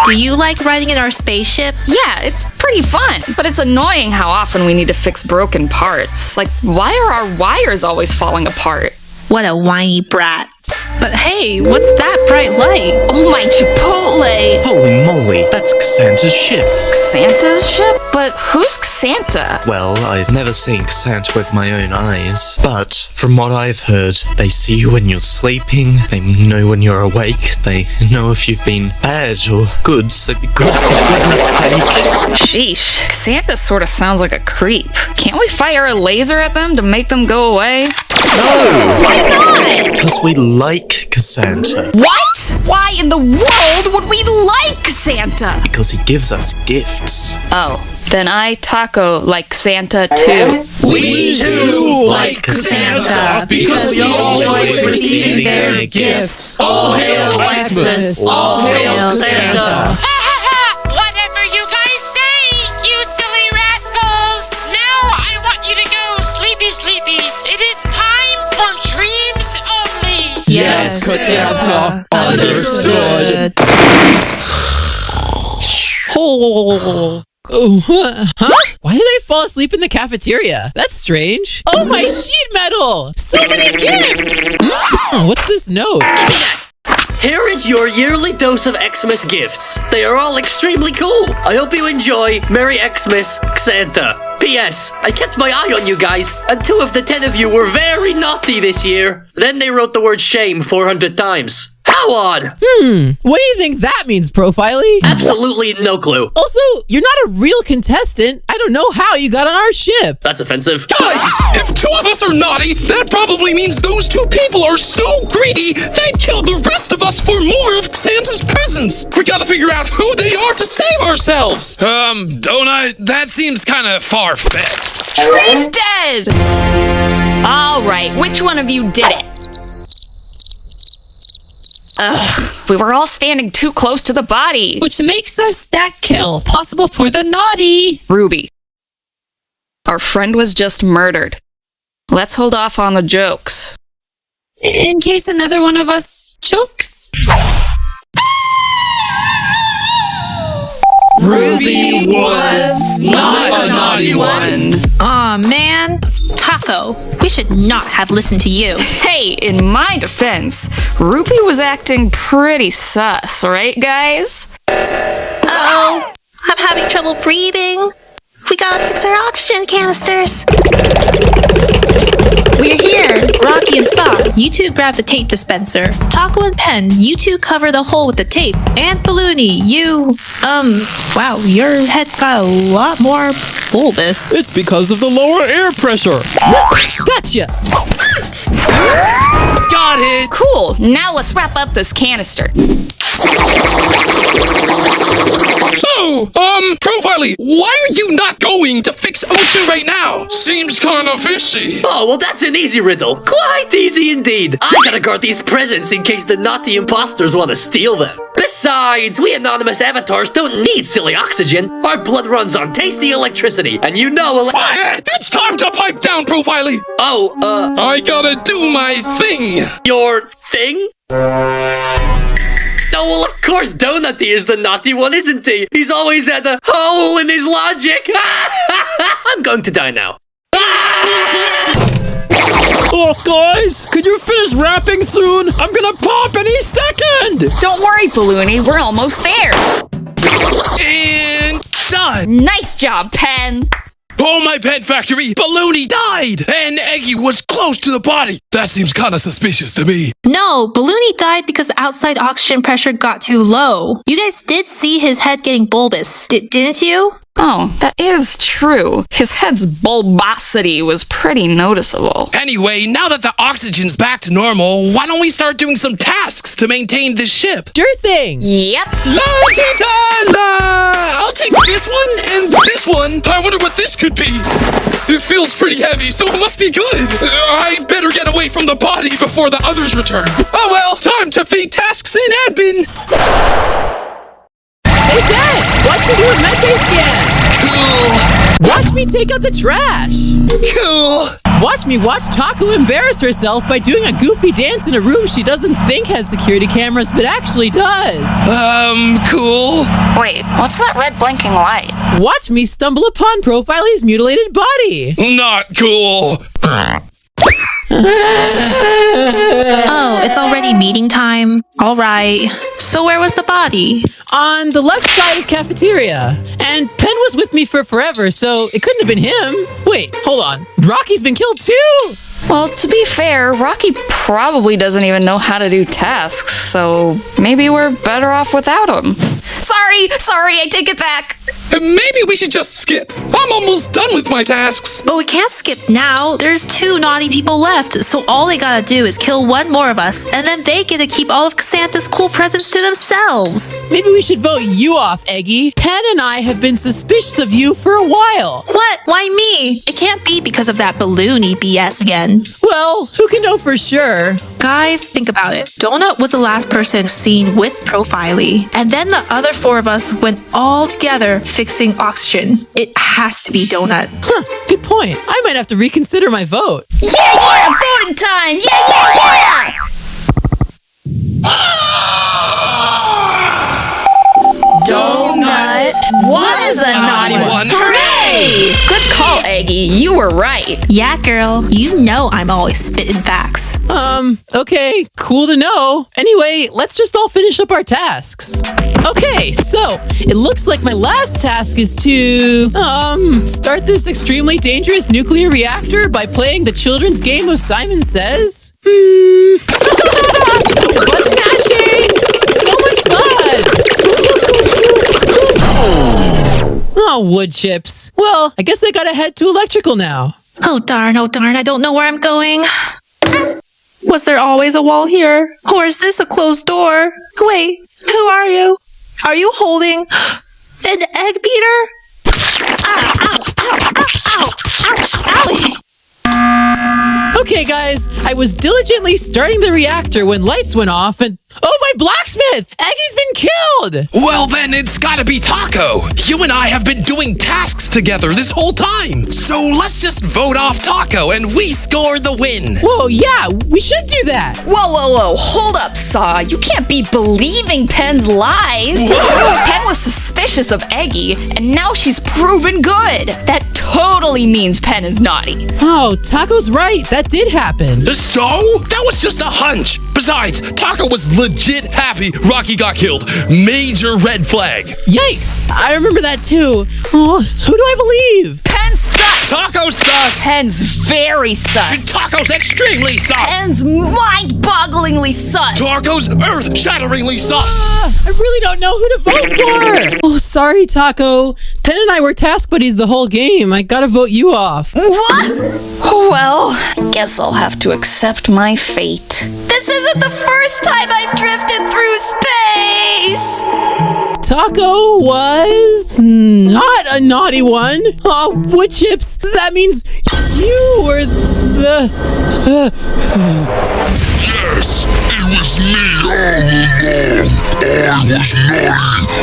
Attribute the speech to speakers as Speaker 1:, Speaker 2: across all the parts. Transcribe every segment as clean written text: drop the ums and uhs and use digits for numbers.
Speaker 1: Do you like riding in our spaceship?
Speaker 2: Yeah, it's pretty fun, but it's annoying how often we need to fix broken parts. Like, why are our wires always falling apart?
Speaker 1: What a whiny brat. But hey, what's that bright light?
Speaker 2: Oh my Chipotle!
Speaker 3: Holy moly, that's Xanta's ship.
Speaker 2: Xanta's ship? But who's Xanta?
Speaker 3: Well, I've never seen Xanta with my own eyes, but from what I've heard, they see you when you're sleeping, they know when you're awake, they know if you've been bad or good, so be good for goodness sake.
Speaker 2: Sheesh, Xanta sort of sounds like a creep. Can't we fire a laser at them to make them go away?
Speaker 3: No!
Speaker 2: Why not?
Speaker 3: Because we like Xanta.
Speaker 2: What? Why in the world would we like Xanta?
Speaker 3: Because he gives us gifts.
Speaker 2: Oh, then I taco like Xanta too.
Speaker 4: We too like Xanta because we enjoy receiving their gifts. All hail Xmas! All hail Xanta!
Speaker 5: Whatever you guys say, you silly rascals! Now I want you to go sleepy, sleepy. It is time for dreams only.
Speaker 4: Yes, Xanta. Understood.
Speaker 6: Huh? Why did I fall asleep in the cafeteria? That's strange. Oh, my sheet metal! So many gifts! Oh, what's this note?
Speaker 7: Here is your yearly dose of Xmas gifts. They are all extremely cool. I hope you enjoy. Merry Xmas, Xanta. P.S. I kept my eye on you guys, and 2 of the 10 of you were very naughty this year. Then they wrote the word shame 400 times. How odd!
Speaker 6: What do you think that means, Profiley?
Speaker 7: Absolutely no clue.
Speaker 6: Also, you're not a real contestant. I don't know how you got on our ship.
Speaker 7: That's offensive.
Speaker 4: Guys, if 2 of us are naughty, that probably means those 2 people are so greedy they'd kill the rest of us for more of Santa's presents. We gotta figure out who they are to save ourselves. Donut, that seems kind of far-fetched.
Speaker 2: Tree's dead! Alright, which one of you did it? Ugh, we were all standing too close to the body.
Speaker 8: Which makes a stack kill possible for the naughty.
Speaker 2: Ruby. Our friend was just murdered. Let's hold off on the jokes.
Speaker 8: In case another one of us chokes.
Speaker 4: Ruby was not a naughty one.
Speaker 1: Aw, man. Taco, we should not have listened to you.
Speaker 2: Hey, in my defense, Ruby was acting pretty sus, right, guys?
Speaker 1: Uh-oh, I'm having trouble breathing. We gotta fix our oxygen canisters. We're here. Rocky and Saw, you two grab the tape dispenser. Taco and Pen, you two cover the hole with the tape. And Balloony, you... wow, your head got a lot more bulbous.
Speaker 9: It's because of the lower air pressure.
Speaker 6: Gotcha!
Speaker 4: Got it!
Speaker 2: Cool, now let's wrap up this canister.
Speaker 4: So, Profiley, why are you not going to fix O2 right now? Seems kind of fishy.
Speaker 7: Oh, well, that's an easy riddle. Quite easy indeed. I gotta guard these presents in case the naughty imposters want to steal them. Besides, we anonymous avatars don't need silly oxygen. Our blood runs on tasty electricity, and you know
Speaker 4: Quiet! It's time to pipe down, Profiley.
Speaker 7: Oh,
Speaker 4: I gotta do my thing.
Speaker 7: your thing? No, well, of course Donutty is the naughty one, isn't he? He's always had a hole in his logic. I'm going to die now.
Speaker 9: Oh, guys, could you finish rapping soon? I'm gonna pop any second!
Speaker 2: Don't worry, Balloony, we're almost there.
Speaker 4: And done.
Speaker 2: Nice job, Pen.
Speaker 4: Oh, my pet factory, Balloony died, and Eggy was close to the body. That seems kind of suspicious to me.
Speaker 1: No, Balloony died because the outside oxygen pressure got too low. You guys did see his head getting bulbous, didn't you?
Speaker 2: Oh, that is true. His head's bulbosity was pretty noticeable.
Speaker 4: Anyway, now that the oxygen's back to normal, why don't we start doing some tasks to maintain this ship?
Speaker 6: Sure thing!
Speaker 2: Yep.
Speaker 4: I'll take this one and this one. I wonder what this could be. It feels pretty heavy, so it must be good. I'd better get away from the body before the others return. Oh well, time to feed tasks in admin.
Speaker 6: Hey, Dad! Watch me do a medbay scan!
Speaker 4: Cool.
Speaker 6: Watch me take out the trash.
Speaker 4: Cool.
Speaker 6: Watch me watch Taco embarrass herself by doing a goofy dance in a room she doesn't think has security cameras, but actually does.
Speaker 4: Cool.
Speaker 2: Wait, what's that red blinking light?
Speaker 6: Watch me stumble upon Profile's mutilated body.
Speaker 4: Not cool.
Speaker 1: Oh, it's already meeting time. All right. So where was the body?
Speaker 6: On the left side of cafeteria. And Penn was with me for forever, so it couldn't have been him. Wait, hold on. Rocky's been killed too!
Speaker 2: Well, to be fair, Rocky probably doesn't even know how to do tasks, so maybe we're better off without him. Sorry, I take it back.
Speaker 4: Maybe we should just skip. I'm almost done with my tasks.
Speaker 1: But we can't skip now. There's 2 naughty people left, so all they gotta do is kill one more of us, and then they get to keep all of Santa's cool presents to themselves.
Speaker 6: Maybe we should vote you off, Eggy. Penn and I have been suspicious of you for a while.
Speaker 1: What? Why me? It can't be because of that balloony BS again.
Speaker 6: Well, who can know for sure?
Speaker 1: Guys, think about it. Donut was the last person seen with Profiley, and then the other 4 of us went all together fixing oxygen. It has to be Donut.
Speaker 6: Huh, good point. I might have to reconsider my vote.
Speaker 2: Yeah, voting time! Yeah! Donut was a naughty one. Hooray! Good call, Eggy. You were right.
Speaker 1: Yeah, girl. You know I'm always spitting facts.
Speaker 6: Okay, cool to know. Anyway, let's just all finish up our tasks. Okay, so it looks like my last task is to, start this extremely dangerous nuclear reactor by playing the children's game of Simon Says. Button mashing! So much fun! Oh, wood chips. Well, I guess I gotta head to electrical now.
Speaker 1: Oh darn, I don't know where I'm going. Was there always a wall here? Or is this a closed door? Wait, who are you? Are you holding an egg beater? Ow, ouch, owie.
Speaker 6: Okay, guys, I was diligently starting the reactor when lights went off and... Oh, my blacksmith! Eggy's been killed!
Speaker 4: Well, then it's gotta be Taco. You and I have been doing tasks together this whole time. So let's just vote off Taco and we score the win.
Speaker 6: Whoa, yeah, we should do that.
Speaker 2: Whoa. Hold up, Saw. You can't be believing Penn's lies. Penn was suspicious of Eggy, and now she's proven good. That totally means Penn is naughty.
Speaker 6: Oh, Taco's right. That did happen.
Speaker 4: So? That was just a hunch. Besides, Taco was legit happy Rocky got killed. Major red flag.
Speaker 6: Yikes. I remember that too. Oh, who do I believe?
Speaker 2: Penn's sus.
Speaker 4: Taco's sus.
Speaker 2: Penn's very sus.
Speaker 4: Taco's extremely sus.
Speaker 2: Penn's mind-bogglingly sus.
Speaker 4: Taco's earth-shatteringly sus.
Speaker 6: I really don't know who to vote for. Oh, sorry, Taco. Penn and I were task buddies the whole game. I gotta vote you off.
Speaker 2: What? Well, guess I'll have to accept my fate. This isn't the first time I've drifted through space!
Speaker 6: Taco was not a naughty one. Oh, wood chips. That means you were the...
Speaker 10: Yes, it was me all along. I was naughty.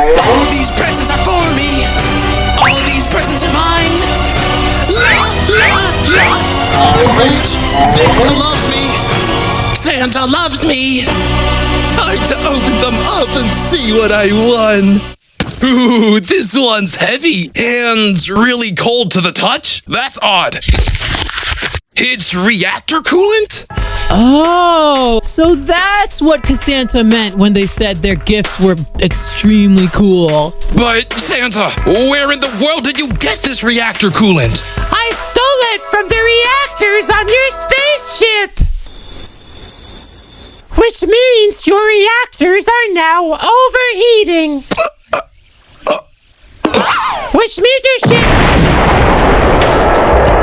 Speaker 4: All these presents are for me. All these presents are mine. Alright, Santa loves me. Santa loves me. Time to open them up and see what I won. Ooh, this one's heavy and really cold to the touch. That's odd. It's reactor coolant?
Speaker 6: Oh, so that's what Cassanta meant when they said their gifts were extremely cool.
Speaker 4: But Santa, where in the world did you get this reactor coolant?
Speaker 5: I stole it from the reactors on your spaceship! Which means your reactors are now overheating. Which means your ship